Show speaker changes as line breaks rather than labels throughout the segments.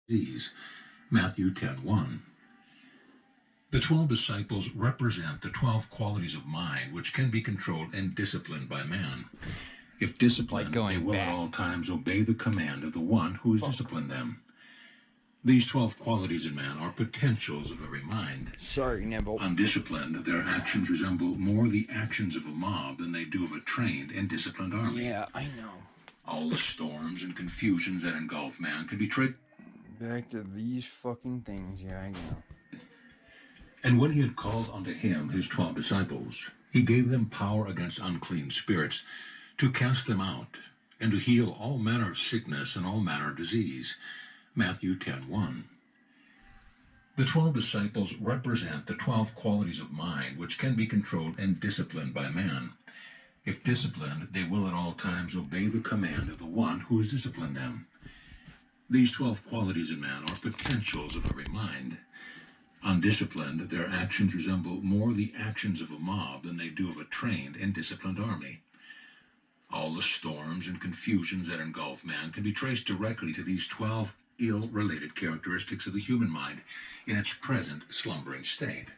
disease. Matthew 10:1. The 12 disciples represent the 12 qualities of mind which can be controlled and disciplined by man. If disciplined, they will at all times obey the command of the one who has disciplined them. These 12 qualities in man are potentials of every mind.
Sorry, Neville.
Undisciplined, their actions resemble more the actions of a mob than they do of a trained and disciplined army.
Yeah, I know.
All the storms and confusions that engulf man can be traced.
Back to these fucking things, yeah, I know.
And when he had called unto him his 12 disciples, he gave them power against unclean spirits, to cast them out, and to heal all manner of sickness and all manner of disease. Matthew 10:1. The 12 disciples represent the 12 qualities of mind which can be controlled and disciplined by man. If disciplined, they will at all times obey the command of the one who has disciplined them. These 12 qualities in man are potentials of every mind. Undisciplined, their actions resemble more the actions of a mob than they do of a trained and disciplined army. All the storms and confusions that engulf man can be traced directly to these 12 ill-related characteristics of the human mind in its present slumbering state.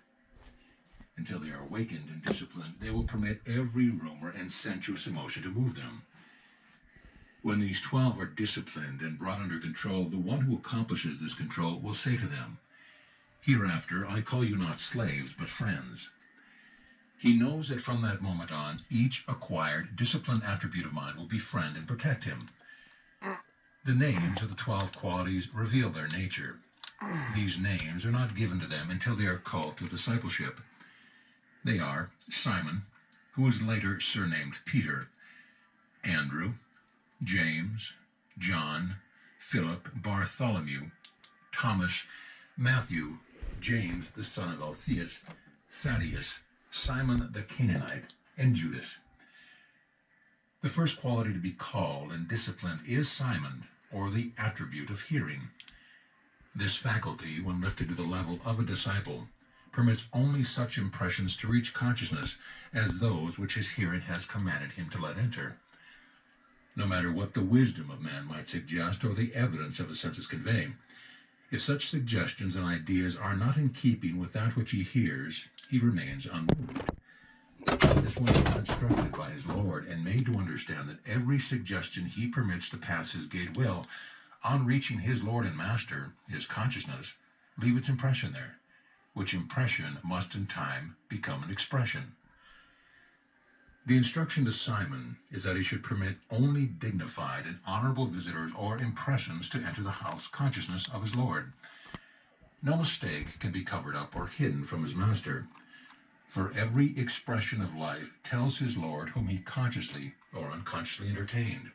Until they are awakened and disciplined, they will permit every rumor and sensuous emotion to move them. When these 12 are disciplined and brought under control, the one who accomplishes this control will say to them, "Hereafter I call you not slaves, but friends." He knows that from that moment on, each acquired, disciplined attribute of mind will befriend and protect him. The names of the 12 qualities reveal their nature. These names are not given to them until they are called to discipleship. They are Simon, who was later surnamed Peter, Andrew, James, John, Philip, Bartholomew, Thomas, Matthew, James the son of Alphaeus, Thaddeus, Simon the Canaanite, and Judas. The first quality to be called and disciplined is Simon, or the attribute of hearing. This faculty, when lifted to the level of a disciple, permits only such impressions to reach consciousness as those which his hearing has commanded him to let enter. No matter what the wisdom of man might suggest or the evidence of his senses convey, if such suggestions and ideas are not in keeping with that which he hears, he remains unmoved. This one is instructed by his Lord and made to understand that every suggestion he permits to pass his gate will, on reaching his Lord and Master, his consciousness, leave its impression there, which impression must in time become an expression. The instruction to Simon is that he should permit only dignified and honorable visitors or impressions to enter the house consciousness of his Lord. No mistake can be covered up or hidden from his master, for every expression of life tells his Lord whom he consciously or unconsciously entertained.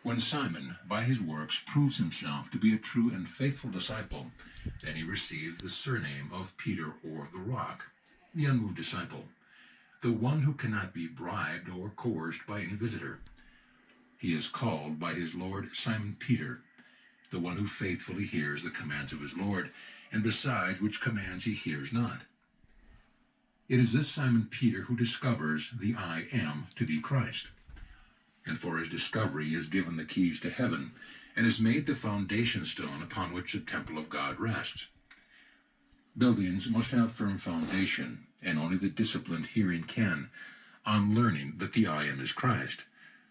When Simon, by his works, proves himself to be a true and faithful disciple, then he receives the surname of Peter, or the Rock, the unmoved disciple, the one who cannot be bribed or coerced by any visitor. He is called by his Lord Simon Peter, the one who faithfully hears the commands of his Lord, and besides which commands he hears not. It is this Simon Peter who discovers the I Am to be Christ, and for his discovery is given the keys to heaven, and is made the foundation stone upon which the temple of God rests. Buildings must have firm foundation, and only the disciplined hearing can, on learning that the I Am is Christ,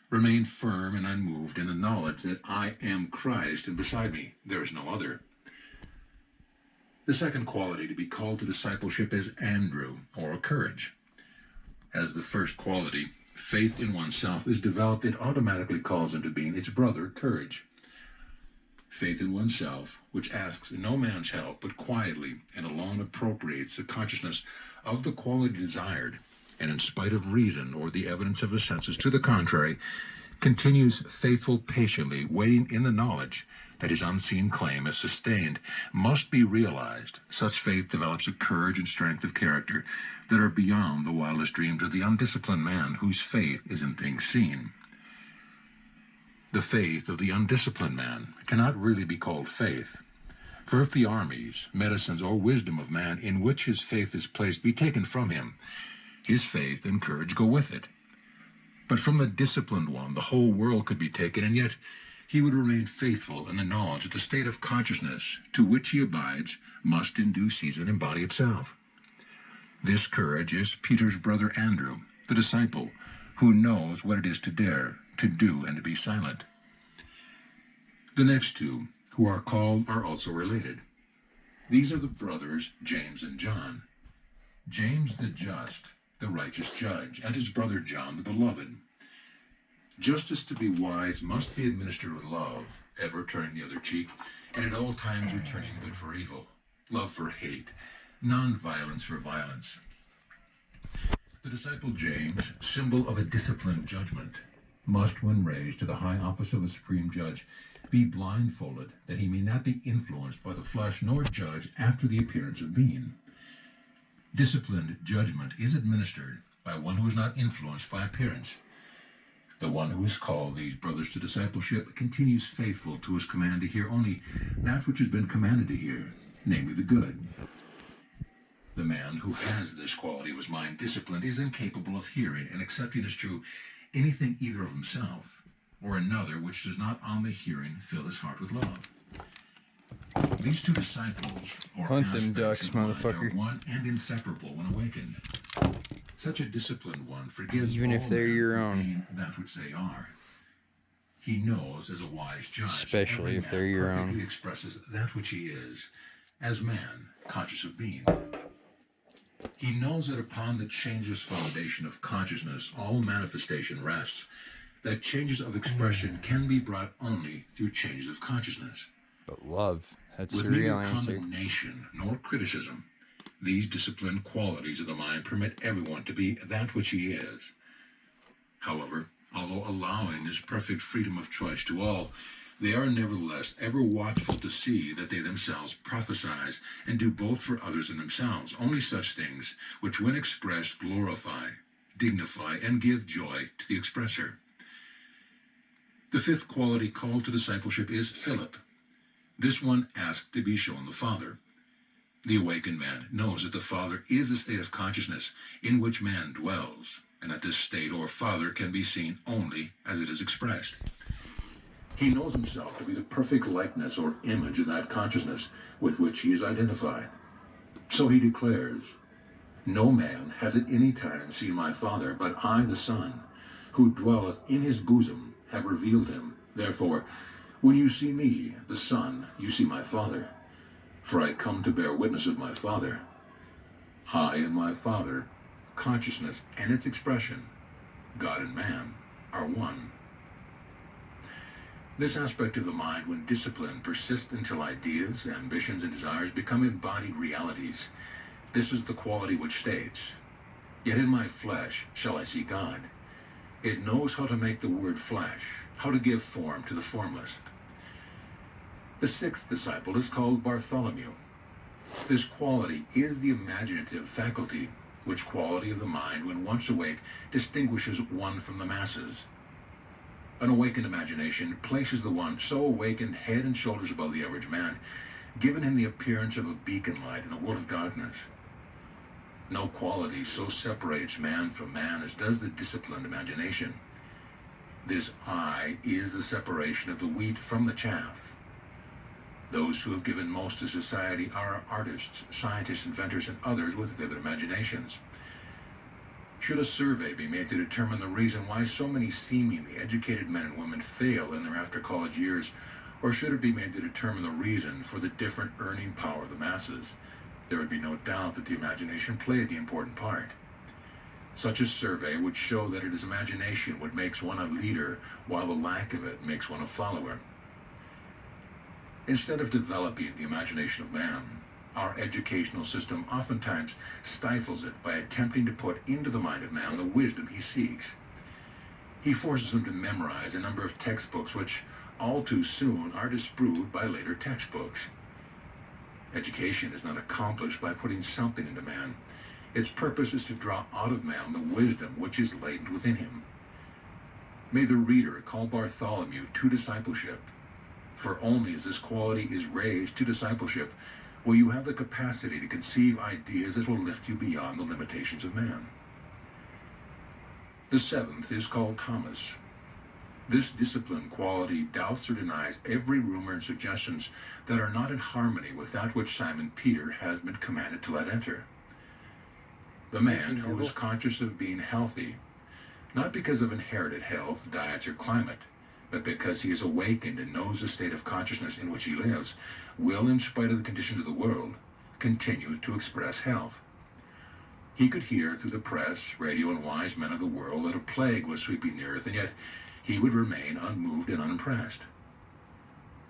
remain firm and unmoved in the knowledge that I am Christ, and beside me there is no other. The second quality to be called to discipleship is Andrew, or courage. As the first quality, faith in oneself is developed, it automatically calls into being its brother, courage. Faith in oneself, which asks no man's help, but quietly and alone appropriates the consciousness of the quality desired, and in spite of reason or the evidence of the senses to the contrary, continues faithful patiently, waiting in the knowledge that his unseen claim, if sustained, must be realized. Such faith develops a courage and strength of character that are beyond the wildest dreams of the undisciplined man whose faith is in things seen. The faith of the undisciplined man cannot really be called faith, for if the armies, medicines, or wisdom of man in which his faith is placed be taken from him, his faith and courage go with it. But from the disciplined one the whole world could be taken, and yet he would remain faithful in the knowledge that the state of consciousness to which he abides must in due season embody itself. This courage is Peter's brother Andrew, the disciple, who knows what it is to dare, to do, and to be silent. The next two, who are called, are also related. These are the brothers James and John. James the just, the righteous judge, and his brother John the beloved. Justice to be wise must be administered with love, ever turning the other cheek, and at all times returning good for evil, love for hate, non-violence for violence. The disciple James, symbol of a disciplined judgment, must, when raised to the high office of a supreme judge, be blindfolded that he may not be influenced by the flesh nor judge after the appearance of being. Disciplined judgment is administered by one who is not influenced by appearance. The one who is called these brothers to discipleship continues faithful to his command to hear only that which has been commanded to hear, namely the good. The man who has this quality of his mind disciplined is incapable of hearing and accepting as true anything either of himself or another which does not on the hearing fill his heart with love. These two disciples, or
Hunt them
aspects
ducks,
of mind,
motherfucker.
are one and inseparable when awakened. Such a disciplined one forgives
Even if
all
they're
men
your
for
own.
being that which they are. He knows as a wise judge,
Especially
every
if they're
man
your
perfectly
own.
expresses that which he is, as man, conscious of being. He knows that upon the changeless foundation of consciousness all manifestation rests, that changes of expression can be brought only through changes of consciousness.
But love, that's
With
the real
neither
answer.
condemnation nor criticism, these disciplined qualities of the mind permit everyone to be that which he is. However, although allowing this perfect freedom of choice to all, they are nevertheless ever watchful to see that they themselves prophesize and do both for others and themselves only such things which when expressed glorify, dignify, and give joy to the expressor. The fifth quality called to discipleship is Philip. This one asked to be shown the Father. The awakened man knows that the Father is the state of consciousness in which man dwells, and that this state or Father can be seen only as it is expressed. He knows himself to be the perfect likeness or image of that consciousness with which he is identified. So he declares, "No man has at any time seen my Father, but I, the Son, who dwelleth in his bosom, have revealed him. Therefore, when you see me, the Son, you see my Father. For I come to bear witness of my Father. I and my Father, consciousness and its expression, God and man, are one." This aspect of the mind, when disciplined, persists until ideas, ambitions, and desires become embodied realities. This is the quality which states, "Yet in my flesh shall I see God." It knows how to make the word flesh, how to give form to the formless. The sixth disciple is called Bartholomew. This quality is the imaginative faculty, which quality of the mind, when once awake, distinguishes one from the masses. An awakened imagination places the one so awakened head and shoulders above the average man, giving him the appearance of a beacon light in a world of darkness. No quality so separates man from man as does the disciplined imagination. This I is the separation of the wheat from the chaff. Those who have given most to society are artists, scientists, inventors, and others with vivid imaginations. Should a survey be made to determine the reason why so many seemingly educated men and women fail in their after-college years, or should it be made to determine the reason for the different earning power of the masses, there would be no doubt that the imagination played the important part. Such a survey would show that it is imagination which makes one a leader, while the lack of it makes one a follower. Instead of developing the imagination of man, our educational system oftentimes stifles it by attempting to put into the mind of man the wisdom he seeks. He forces him to memorize a number of textbooks which, all too soon, are disproved by later textbooks. Education is not accomplished by putting something into man. Its purpose is to draw out of man the wisdom which is latent within him. May the reader call Bartholomew to discipleship, for only as this quality is raised to discipleship will you have the capacity to conceive ideas that will lift you beyond the limitations of man. The seventh is called Thomas. This disciplined quality doubts or denies every rumor and suggestions that are not in harmony with that which Simon Peter has been commanded to let enter. The man who is conscious of being healthy, not because of inherited health, diets, or climate, but because he is awakened and knows the state of consciousness in which he lives, will, in spite of the conditions of the world, continue to express health. He could hear through the press, radio, and wise men of the world that a plague was sweeping the earth, and yet he would remain unmoved and unimpressed.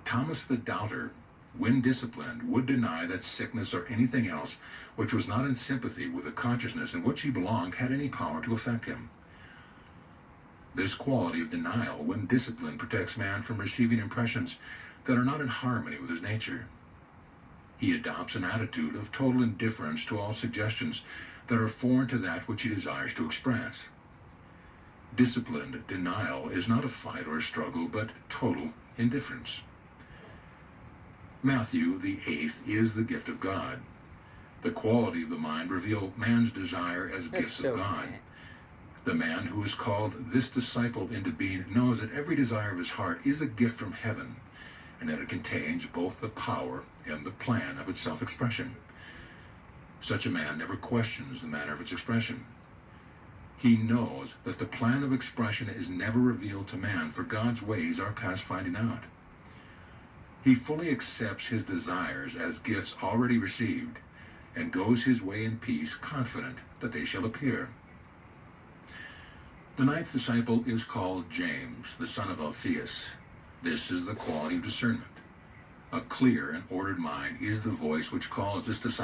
Thomas the Doubter, when disciplined, would deny that sickness or anything else which was not in sympathy with the consciousness in which he belonged had any power to affect him. This quality of denial, when disciplined, protects man from receiving impressions that are not in harmony with his nature. He adopts an attitude of total indifference to all suggestions that are foreign to that which he desires to express. Disciplined denial is not a fight or a struggle, but total indifference. Matthew, the 8th, is the gift of God. The quality of the mind reveal man's desire as gifts of God. The man who is called this disciple into being knows that every desire of his heart is a gift from heaven, and that it contains both the power and the plan of its self-expression. Such a man never questions the manner of its expression. He knows that the plan of expression is never revealed to man, for God's ways are past finding out. He fully accepts his desires as gifts already received, and goes his way in peace, confident that they shall appear. The 9th disciple is called James, the son of Alphaeus. This is the quality of discernment. A clear and ordered mind is the voice which calls this disciple